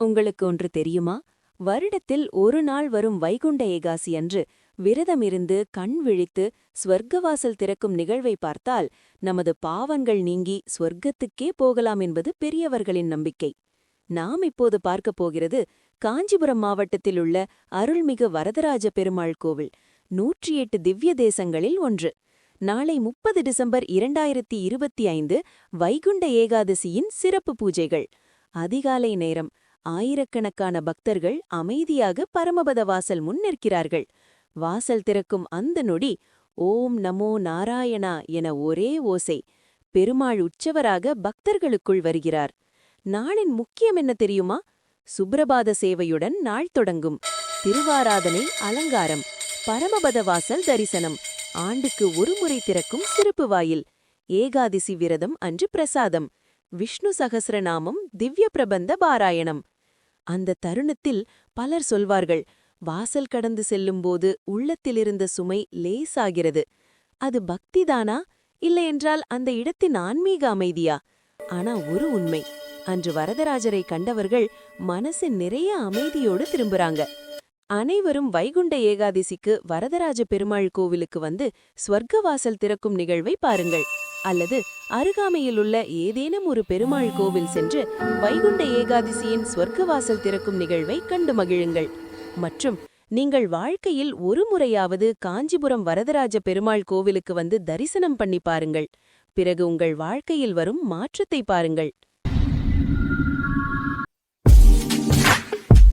உங்களுக்கு ஒன்று தெரியுமா? வருடத்தில் ஒரு நாள் வரும் வைகுண்ட ஏகாசி அன்று விரதமிருந்து கண் விழித்து ஸ்வர்க்கவாசல் திறக்கும் நிகழ்வை பார்த்தால் நமது பாவங்கள் நீங்கி ஸ்வர்க்கத்துக்கே போகலாம் என்பது பெரியவர்களின் நம்பிக்கை. நாம் இப்போது பார்க்கப் போகிறது காஞ்சிபுரம் மாவட்டத்தில் உள்ள அருள்மிகு வரதராஜ பெருமாள் கோவில், 108 திவ்ய தேசங்களில் ஒன்று. நாளை 30 டிசம்பர் 2025 வைகுண்ட ஏகாதசியின் சிறப்பு பூஜைகள். அதிகாலை நேரம். ஆயிரக்கணக்கான பக்தர்கள் அமைதியாக பரமபத வாசல் முன் நிற்கிறார்கள். வாசல் திறக்கும் அந்த நொடி ஓம் நமோ நாராயணா என ஒரே ஓசை. பெருமாள் உற்சவராக பக்தர்களுக்குள் வருகிறார். நாளின் முக்கியம் என்ன தெரியுமா? சுப்ரபாத சேவையுடன் நாள் தொடங்கும். திருவாராதனை, அலங்காரம், பரமபத வாசல் தரிசனம், ஆண்டுக்கு ஒருமுறை திறக்கும் சிறப்பு வாயில், ஏகாதசி விரதம் அன்று பிரசாதம், விஷ்ணு சகஸ்ரநாமம், திவ்ய பிரபந்த பாராயணம். அந்த தருணத்தில் பலர் சொல்வார்கள், வாசல் கடந்து செல்லும்போது உள்ளத்திலிருந்த சுமை லேசாகிறது. அது பக்திதானா, இல்லையென்றால் அந்த இடத்தின் ஆன்மீக அமைதியா? ஆனா ஒரு உண்மை, அன்று வரதராஜரை கண்டவர்கள் மனசு நிறைய அமைதியோடு திரும்புறாங்க. அனைவரும் வைகுண்ட ஏகாதசிக்கு வரதராஜ பெருமாள் கோவிலுக்கு வந்து ஸ்வர்க்கவாசல் திறக்கும் நிகழ்வை பாருங்கள். அல்லது அருகாமையில் உள்ள ஏதேனும் ஒரு பெருமாள் கோவில் சென்று வைகுண்ட ஏகாதசியின் ஸ்வர்க்கவாசல் திறக்கும் நிகழ்வை கண்டு மகிழுங்கள். மற்றும் நீங்கள் வாழ்க்கையில் ஒரு முறையாவது காஞ்சிபுரம் வரதராஜ பெருமாள் கோவிலுக்கு வந்து தரிசனம் பண்ணி பாருங்கள். பிறகு உங்கள் வாழ்க்கையில் வரும் மாற்றத்தை பாருங்கள்.